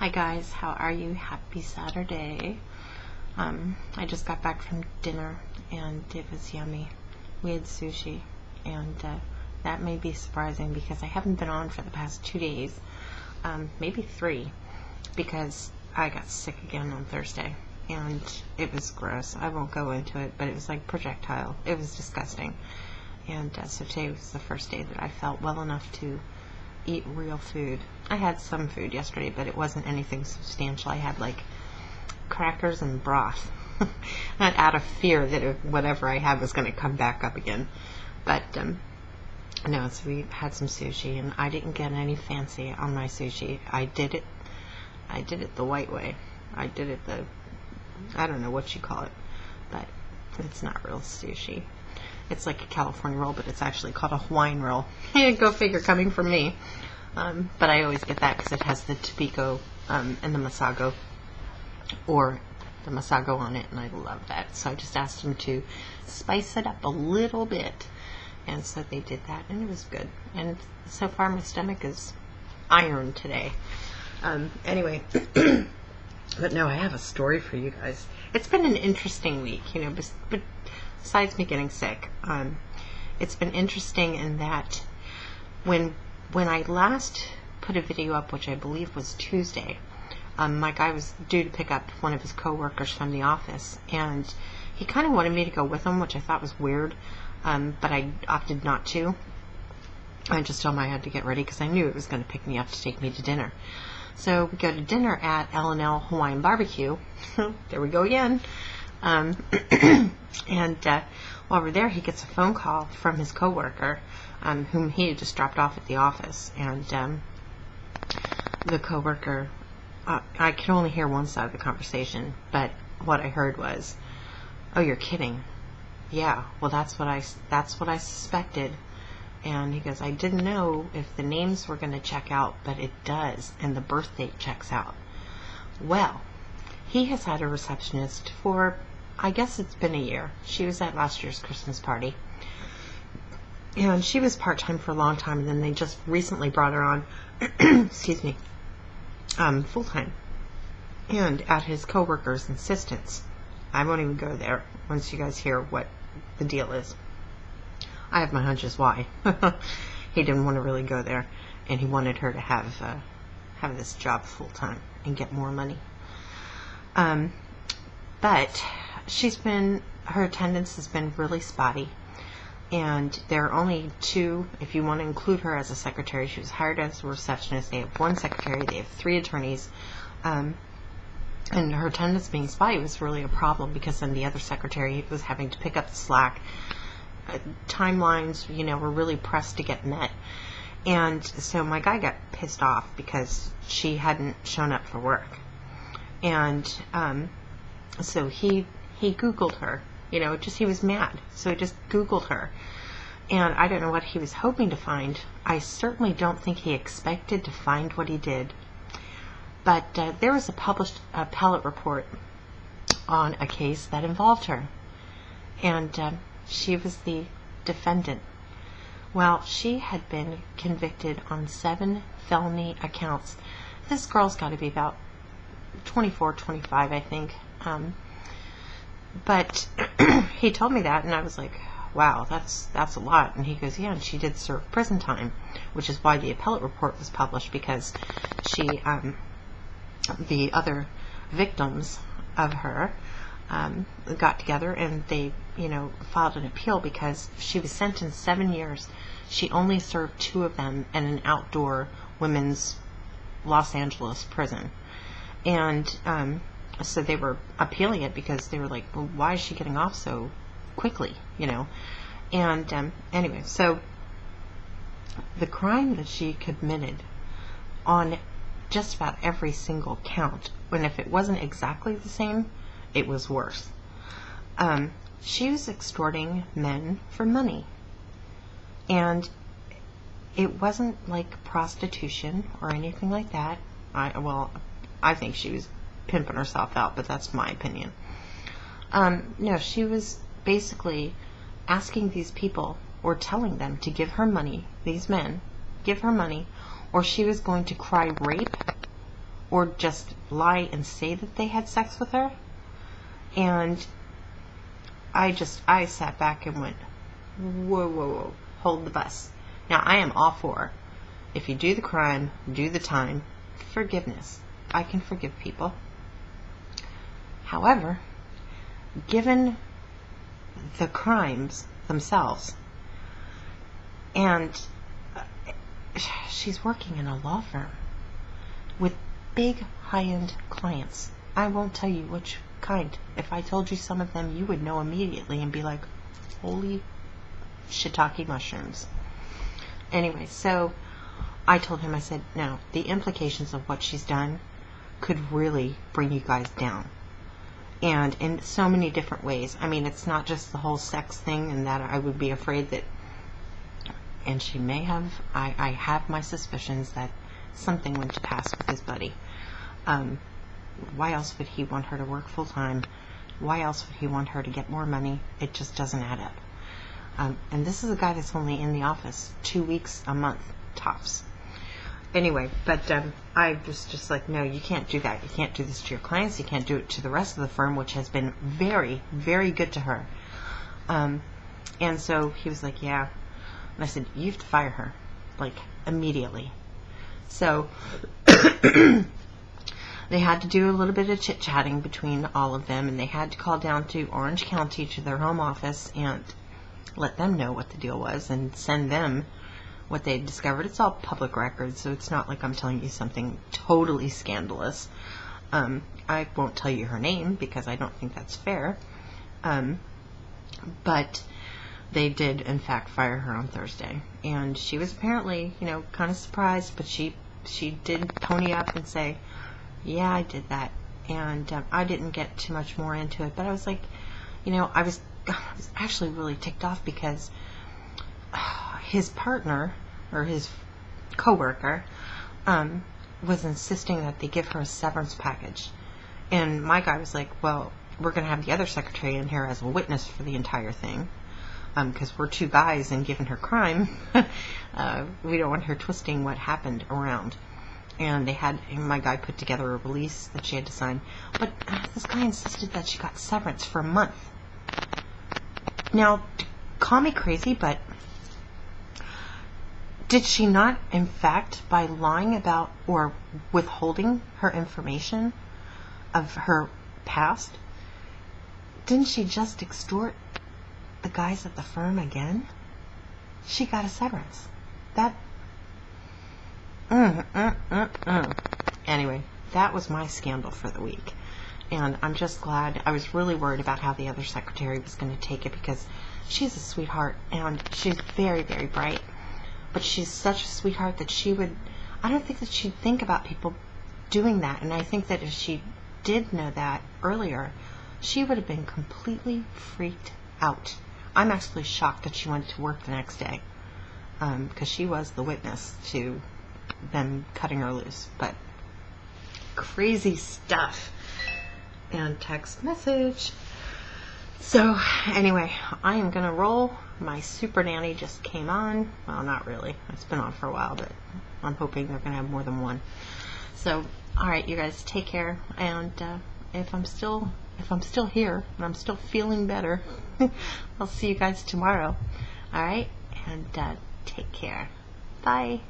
Hi guys, how are you? Happy Saturday. I just got back from dinner and it was yummy. We had sushi and that may be surprising because I haven't been on for the past 2 days, maybe 3, because I got sick again on Thursday and it was gross. I won't go into it, but it was like projectile. It was disgusting. And so today was the first day that I felt well enough to eat real food. I had some food yesterday, but it wasn't anything substantial. I had like crackers and broth. Not out of fear that whatever I had was going to come back up again. But no, so we had some sushi, and I didn't get any fancy on my sushi. I did it the white way. I don't know what you call it, but it's not real sushi. It's like a California roll, but it's actually called a Hawaiian roll. Go figure, coming from me. But I always get that because it has the tobiko and the masago, or the masago on it, and I love that. So I just asked them to spice it up a little bit, and so they did that, and it was good. And so far my stomach is iron today. Anyway, but no, I have a story for you guys. It's been an interesting week, but besides me getting sick, it's been interesting in that when I last put a video up, which I believe was Tuesday, my guy was due to pick up one of his coworkers from the office, and he kind of wanted me to go with him, which I thought was weird, but I opted not to. I just told him I had to get ready because I knew it was going to pick me up to take me to dinner. So we go to dinner at L&L Hawaiian Barbecue. There we go again. And while we're there, he gets a phone call from his coworker, whom he had just dropped off at the office. And the coworker, I could only hear one side of the conversation, but what I heard was, "Oh, you're kidding? Yeah, well, that's what I suspected." And he goes, "I didn't know if the names were going to check out, but it does, and the birth date checks out." Well, he has had a receptionist for, I guess it's been a year. She was at last year's Christmas party. And she was part-time for a long time, and then they just recently brought her on, excuse me, full-time. And at his coworker's insistence. I won't even go there once you guys hear what the deal is. I have my hunches why. He didn't want to really go there, and he wanted her to have this job full-time and get more money. But her attendance has been really spotty, and there are only 2, if you want to include her as a secretary. She was hired as a receptionist. They have 1 secretary, they have 3 attorneys, and her attendance being spotty was really a problem because then the other secretary was having to pick up the slack. Timelines, were really pressed to get met, and so my guy got pissed off because she hadn't shown up for work, and so he Googled her. He was mad, so he just Googled her, and I don't know what he was hoping to find. I certainly don't think he expected to find what he did, but there was a published appellate report on a case that involved her, and she was the defendant. Well, she had been convicted on 7 felony counts. This girl's got to be about 24, 25, I think. But he told me that, and I was like, wow, that's a lot. And he goes, yeah, and she did serve prison time, which is why the appellate report was published, because the other victims of her got together and they, filed an appeal because she was sentenced 7 years. She only served 2 of them in an outdoor women's Los Angeles prison. And so they were appealing it because they were like, well, why is she getting off so quickly, And anyway, so the crime that she committed on just about every single count, and if it wasn't exactly the same, it was worse. She was extorting men for money, and it wasn't like prostitution or anything like that. I think she was pimping herself out, but that's my opinion. No, she was basically asking these people, or telling them to give her money, these men, give her money, or she was going to cry rape or just lie and say that they had sex with her. And I sat back and went, whoa, whoa, whoa, hold the bus. Now, I am all for, if you do the crime, do the time, forgiveness. I can forgive people. However, given the crimes themselves, and she's working in a law firm with big high-end clients. I won't tell you which kind. If I told you some of them, you would know immediately and be like, holy shiitake mushrooms. Anyway, so I told him, I said, no, the implications of what she's done could really bring you guys down. And in so many different ways. I mean, it's not just the whole sex thing, and that I would be afraid that, and she may have, I have my suspicions that something went to pass with his buddy. Why else would he want her to work full time? Why else would he want her to get more money? It just doesn't add up. And this is a guy that's only in the office 2 weeks a month, tops. Anyway, but I was just like, no, you can't do that. You can't do this to your clients. You can't do it to the rest of the firm, which has been very, very good to her. And so he was like, yeah. And I said, you have to fire her, like, immediately. So they had to do a little bit of chit-chatting between all of them, and they had to call down to Orange County to their home office and let them know what the deal was and send them what they discovered. It's all public record, so it's not like I'm telling you something totally scandalous. I won't tell you her name because I don't think that's fair. But they did, in fact, fire her on Thursday. And she was apparently, kind of surprised, but she did pony up and say, yeah, I did that. And I didn't get too much more into it, but I was like, I was actually really ticked off because his partner, or his coworker, was insisting that they give her a severance package. And my guy was like, well, we're going to have the other secretary in here as a witness for the entire thing, because we're two guys and given her crime, we don't want her twisting what happened around. And my guy put together a release that she had to sign. But this guy insisted that she got severance for a month. Now, call me crazy, but did she not, in fact, by lying about or withholding her information of her past, didn't she just extort the guys at the firm again? She got a severance. Anyway, that was my scandal for the week. And I'm just glad. I was really worried about how the other secretary was going to take it because she's a sweetheart and she's very, very bright. But she's such a sweetheart that I don't think that she'd think about people doing that. And I think that if she did know that earlier, she would have been completely freaked out. I'm actually shocked that she went to work the next day, because she was the witness to them cutting her loose. But crazy stuff. And text message. So anyway, I am going to roll. My super nanny just came on. Well, not really. It's been on for a while, but I'm hoping they're going to have more than one. So, all right, you guys take care. And if I'm still here and I'm still feeling better, I'll see you guys tomorrow. All right, and take care. Bye.